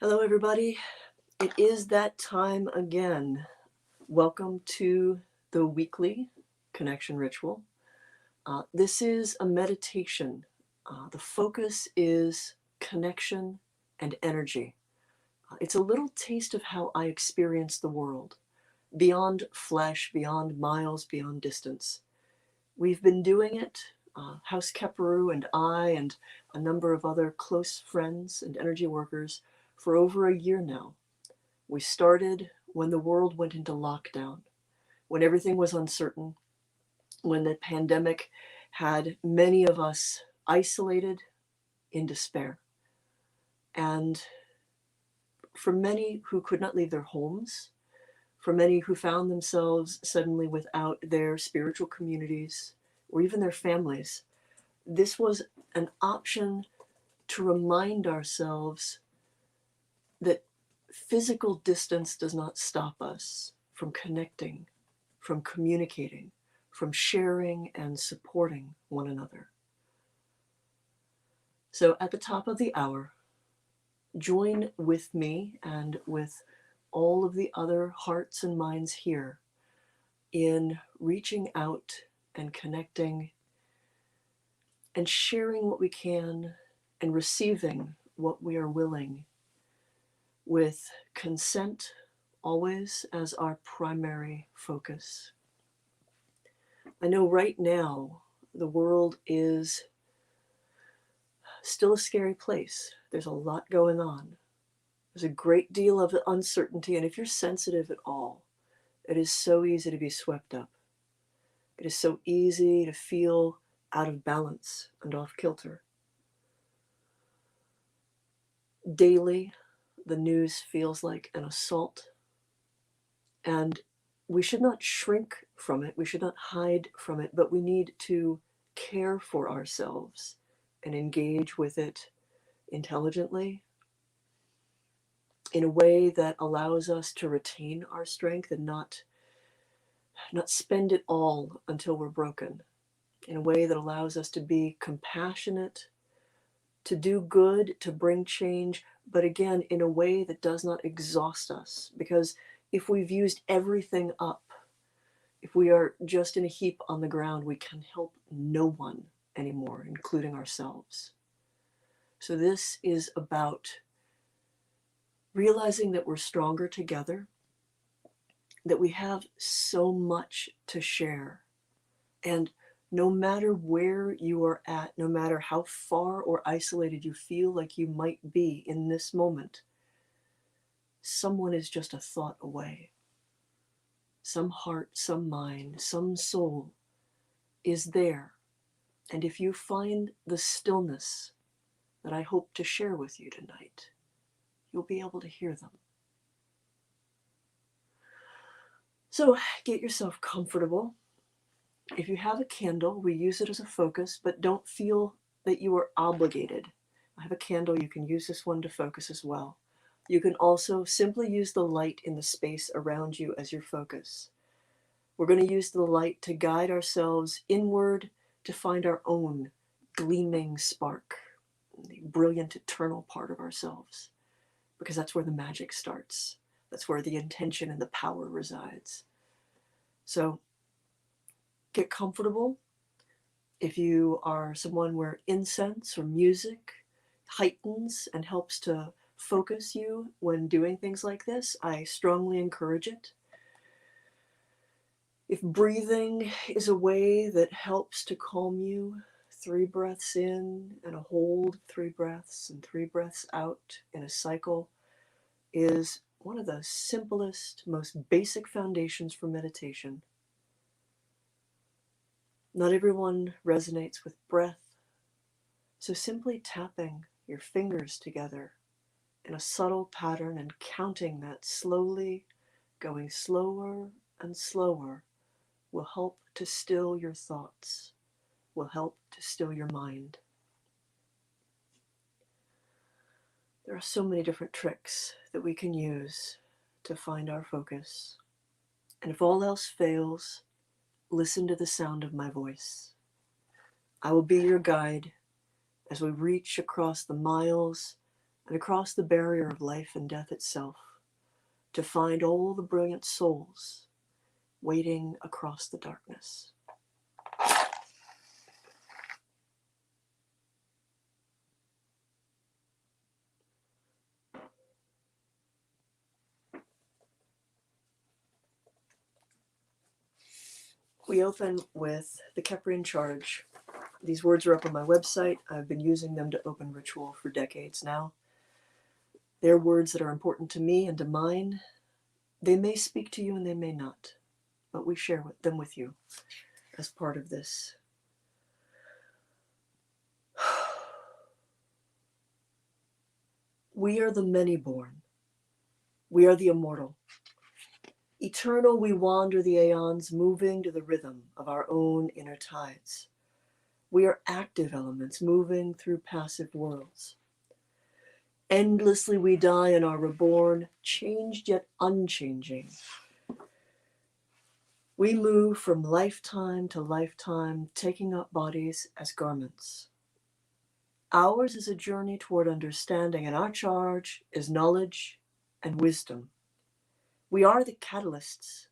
Hello, everybody. It is that time again. Welcome to the weekly connection ritual. This is a meditation. The focus is connection and energy. It's a little taste of how I experience the world, beyond flesh, beyond miles, beyond distance. We've been doing it, House Keperu and I, and a number of other close friends and energy workers, for over a year now. We started when the world went into lockdown, when everything was uncertain, when the pandemic had many of us isolated in despair. And for many who could not leave their homes, for many who found themselves suddenly without their spiritual communities or even their families, this was an option to remind ourselves that physical distance does not stop us from connecting, from communicating, from sharing and supporting one another. So at the top of the hour, join with me and with all of the other hearts and minds here in reaching out and connecting and sharing what we can and receiving what we are willing, with consent always as our primary focus. I know right now the world is still a scary place. There's a lot going on. There's a great deal of uncertainty, and if you're sensitive at all, it is so easy to be swept up. It is so easy to feel out of balance and off kilter. Daily, the news feels like an assault, and we should not shrink from it. We should not hide from it, but we need to care for ourselves and engage with it intelligently in a way that allows us to retain our strength and not spend it all until we're broken, in a way that allows us to be compassionate, to do good, to bring change, but again, in a way that does not exhaust us. Because if we've used everything up, if we are just in a heap on the ground, we can help no one anymore, including ourselves. So this is about realizing that we're stronger together, that we have so much to share. And no matter where you are at, no matter how far or isolated you feel like you might be in this moment, someone is just a thought away. Some heart, some mind, some soul is there. And if you find the stillness that I hope to share with you tonight, you'll be able to hear them. So get yourself comfortable. If you have a candle, we use it as a focus, but don't feel that you are obligated. I have a candle, you can use this one to focus as well. You can also simply use the light in the space around you as your focus. We're going to use the light to guide ourselves inward to find our own gleaming spark, the brilliant eternal part of ourselves, because that's where the magic starts. That's where the intention and the power resides. So get comfortable. If you are someone where incense or music heightens and helps to focus you when doing things like this, I strongly encourage it. If breathing is a way that helps to calm you, 3 breaths in and a hold, 3 breaths and 3 breaths out in a cycle is one of the simplest, most basic foundations for meditation. Not everyone resonates with breath, so simply tapping your fingers together in a subtle pattern and counting that slowly, going slower and slower, will help to still your thoughts, will help to still your mind. There are so many different tricks that we can use to find our focus. And if all else fails, listen to the sound of my voice. I will be your guide as we reach across the miles and across the barrier of life and death itself to find all the brilliant souls waiting across the darkness. We open with the Keprian charge. These words are up on my website. I've been using them to open ritual for decades now. They're words that are important to me and to mine. They may speak to you and they may not, but we share them with you as part of this. We are the many born. We are the immortal. Eternal we wander the aeons, moving to the rhythm of our own inner tides. We are active elements moving through passive worlds. Endlessly we die and are reborn, changed yet unchanging. We move from lifetime to lifetime, taking up bodies as garments. Ours is a journey toward understanding, and our charge is knowledge and wisdom. We are the catalysts,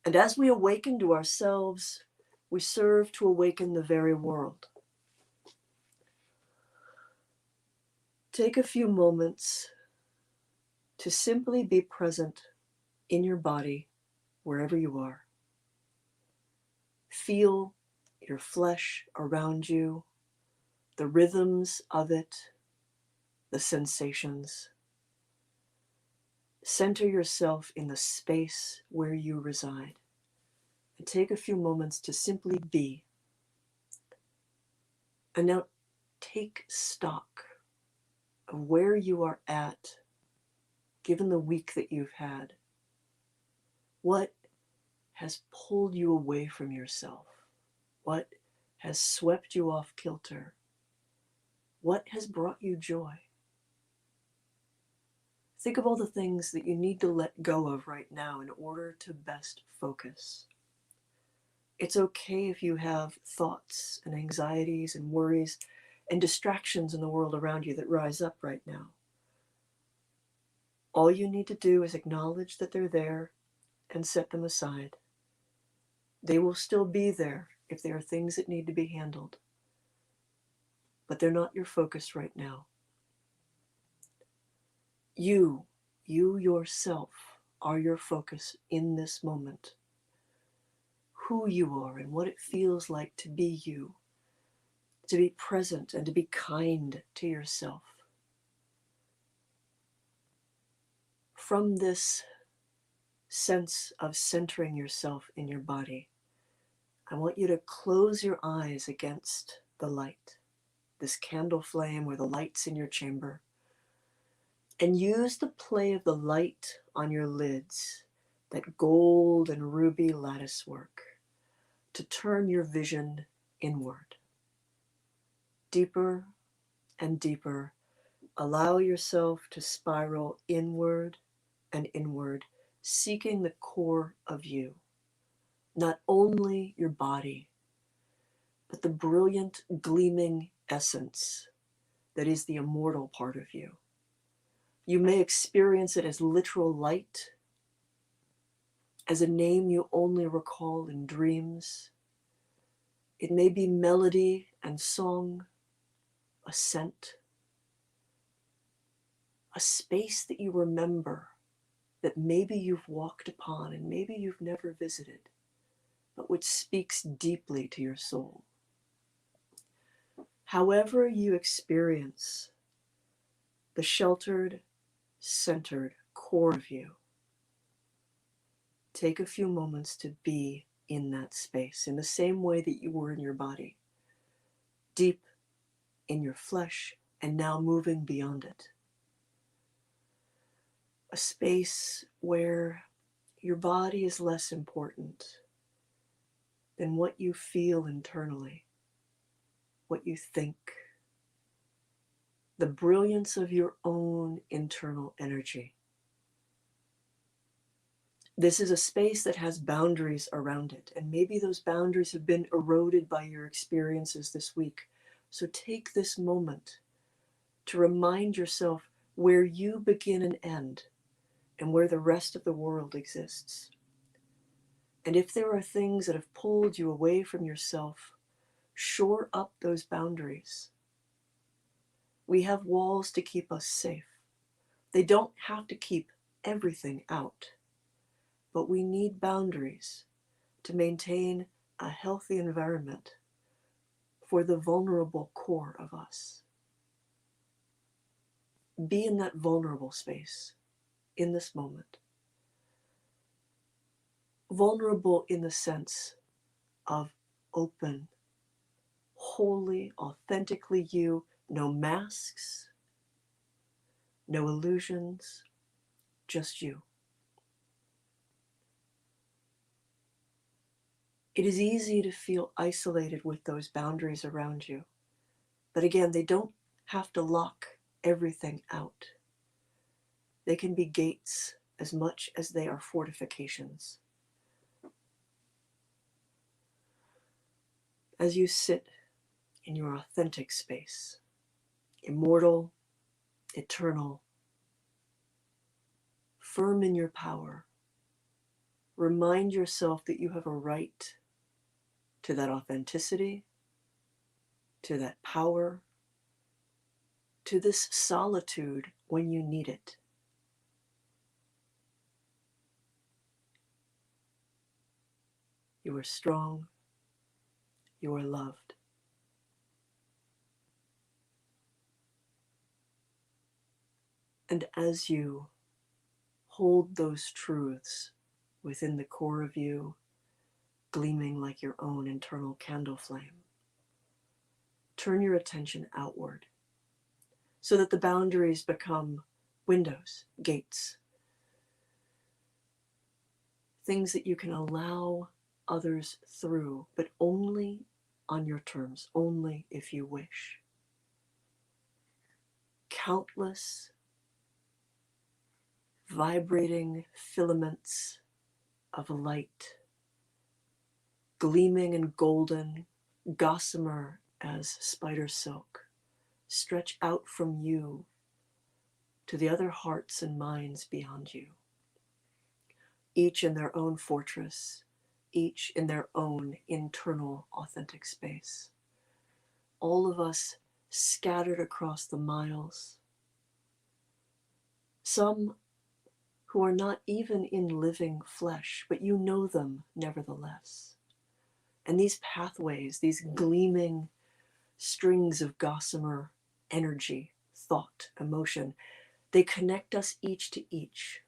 and as we awaken to ourselves, we serve to awaken the very world. Take a few moments to simply be present in your body, wherever you are. Feel your flesh around you, the rhythms of it, the sensations. Center yourself in the space where you reside, and take a few moments to simply be. And now take stock of where you are at, given the week that you've had. What has pulled you away from yourself? What has swept you off kilter? What has brought you joy? Think of all the things that you need to let go of right now in order to best focus. It's okay if you have thoughts and anxieties and worries and distractions in the world around you that rise up right now. All you need to do is acknowledge that they're there and set them aside. They will still be there if there are things that need to be handled, but they're not your focus right now. You yourself are your focus in this moment. Who you are and what it feels like to be you, to be present and to be kind to yourself. From this sense of centering yourself in your body, I want you to close your eyes against the light, this candle flame or the lights in your chamber, and use the play of the light on your lids, that gold and ruby lattice work, to turn your vision inward. Deeper and deeper, allow yourself to spiral inward and inward, seeking the core of you, not only your body, but the brilliant, gleaming essence that is the immortal part of you. You may experience it as literal light, as a name you only recall in dreams. It may be melody and song, a scent, a space that you remember, that maybe you've walked upon and maybe you've never visited, but which speaks deeply to your soul. However you experience the sheltered, centered core of you, take a few moments to be in that space in the same way that you were in your body, deep in your flesh, and now moving beyond it. A space where your body is less important than what you feel internally, what you think, the brilliance of your own internal energy. This is a space that has boundaries around it, and maybe those boundaries have been eroded by your experiences this week. So take this moment to remind yourself where you begin and end, and where the rest of the world exists. And if there are things that have pulled you away from yourself, shore up those boundaries. We have walls to keep us safe. They don't have to keep everything out, but we need boundaries to maintain a healthy environment for the vulnerable core of us. Be in that vulnerable space in this moment. Vulnerable in the sense of open, wholly, authentically you, no masks, no illusions, just you. It is easy to feel isolated with those boundaries around you. But again, they don't have to lock everything out. They can be gates as much as they are fortifications. As you sit in your authentic space, immortal, eternal, firm in your power, remind yourself that you have a right to that authenticity, to that power, to this solitude when you need it. You are strong. You are loved. And as you hold those truths within the core of you, gleaming like your own internal candle flame, turn your attention outward so that the boundaries become windows, gates, things that you can allow others through, but only on your terms, only if you wish. Countless vibrating filaments of light, gleaming and golden, gossamer as spider silk, stretch out from you to the other hearts and minds beyond you, each in their own fortress, each in their own internal authentic space. All of us scattered across the miles, some who are not even in living flesh, but you know them nevertheless. And these pathways, these gleaming strings of gossamer energy, thought, emotion, they connect us each to each.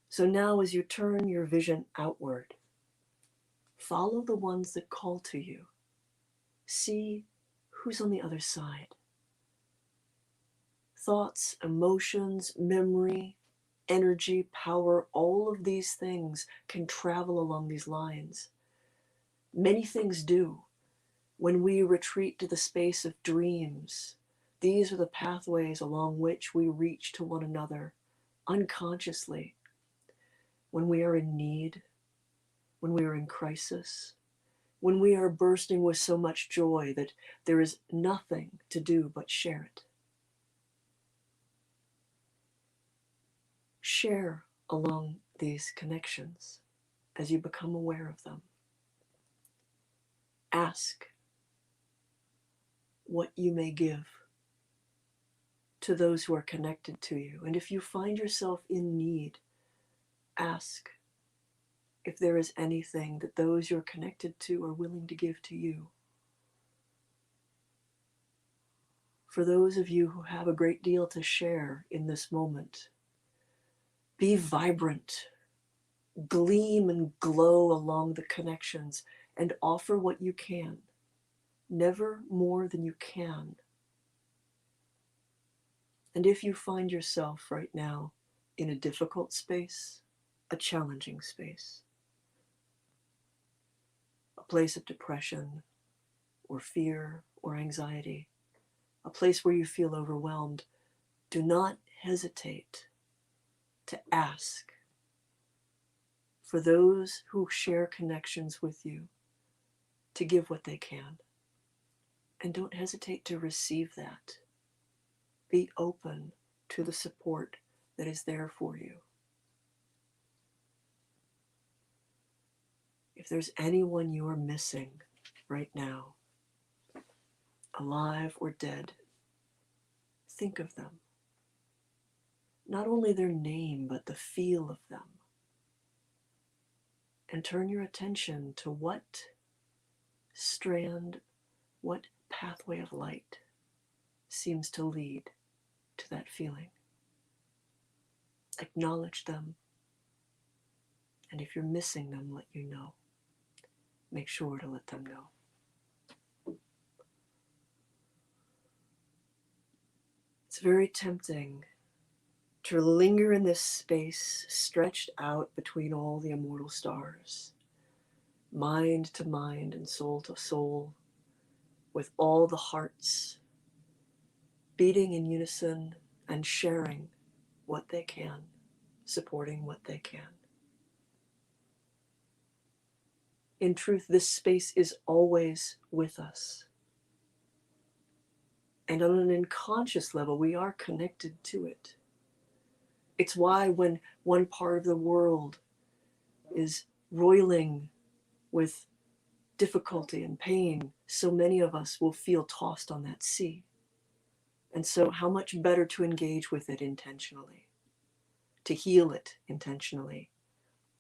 So now as you turn your vision outward, follow the ones that call to you. See who's on the other side. Thoughts, emotions, memory, energy, power, all of these things can travel along these lines. Many things do. When we retreat to the space of dreams, these are the pathways along which we reach to one another unconsciously. When we are in need, when we are in crisis, when we are bursting with so much joy that there is nothing to do but share it. Share along these connections as you become aware of them. Ask what you may give to those who are connected to you. And if you find yourself in need, ask if there is anything that those you're connected to are willing to give to you. For those of you who have a great deal to share in this moment, be vibrant, gleam and glow along the connections, and offer what you can, never more than you can. And if you find yourself right now in a difficult space, a challenging space, a place of depression or fear or anxiety, a place where you feel overwhelmed, do not hesitate to ask for those who share connections with you to give what they can. And don't hesitate to receive that. Be open to the support that is there for you. If there's anyone you are missing right now, alive or dead, think of them. Not only their name, but the feel of them. And turn your attention to what strand, what pathway of light seems to lead to that feeling. Acknowledge them. And if you're missing them, let you know. Make sure to let them know. It's very tempting to linger in this space stretched out between all the immortal stars, mind to mind and soul to soul, with all the hearts beating in unison and sharing what they can, supporting what they can. In truth, this space is always with us. And on an unconscious level, we are connected to it. It's why when one part of the world is roiling with difficulty and pain, so many of us will feel tossed on that sea. And so how much better to engage with it intentionally, to heal it intentionally,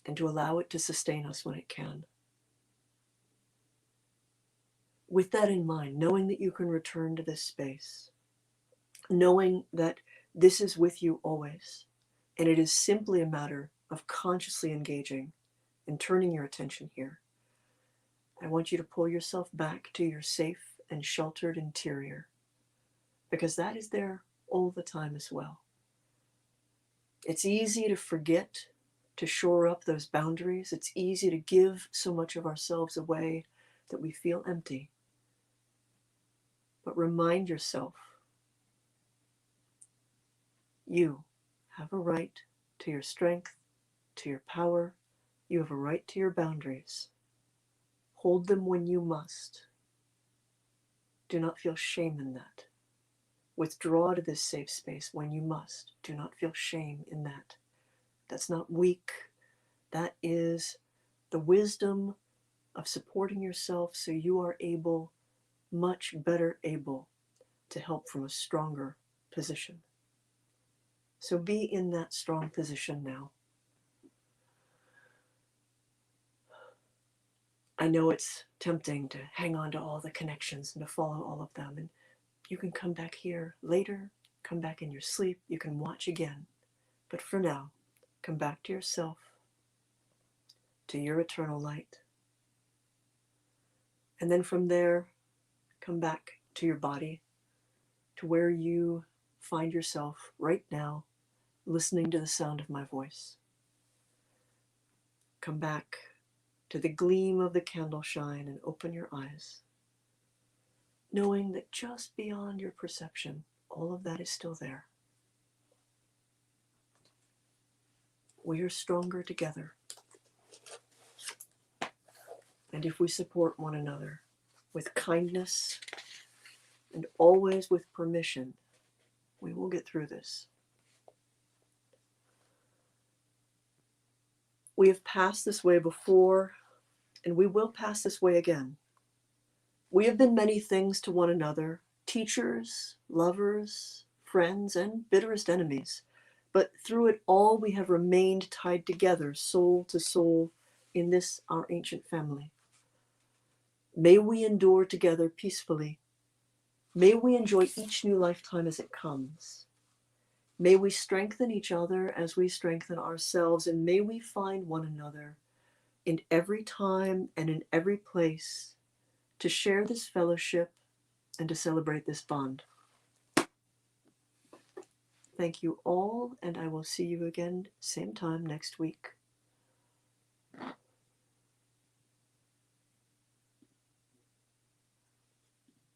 and to allow it to sustain us when it can. With that in mind, knowing that you can return to this space, knowing that this is with you always, and it is simply a matter of consciously engaging and turning your attention here, I want you to pull yourself back to your safe and sheltered interior, because that is there all the time as well. It's easy to forget to shore up those boundaries. It's easy to give so much of ourselves away that we feel empty. But remind yourself, you have a right to your strength, to your power. You have a right to your boundaries. Hold them when you must. Do not feel shame in that. Withdraw to this safe space when you must. Do not feel shame in that. That's not weak. That is the wisdom of supporting yourself so you are able, much better able, to help from a stronger position. So be in that strong position now. I know it's tempting to hang on to all the connections and to follow all of them. And you can come back here later, come back in your sleep, you can watch again. But for now, come back to yourself, to your eternal light. And then from there, come back to your body, to where you find yourself right now, listening to the sound of my voice. Come back to the gleam of the candle shine and open your eyes, knowing that just beyond your perception, all of that is still there. We are stronger together. And if we support one another with kindness and always with permission, we will get through this. We have passed this way before, and we will pass this way again. We have been many things to one another, teachers, lovers, friends, and bitterest enemies. But through it all, we have remained tied together, soul to soul, in this our ancient family. May we endure together peacefully. May we enjoy each new lifetime as it comes. May we strengthen each other as we strengthen ourselves, and may we find one another in every time and in every place to share this fellowship and to celebrate this bond. Thank you all, and I will see you again same time next week.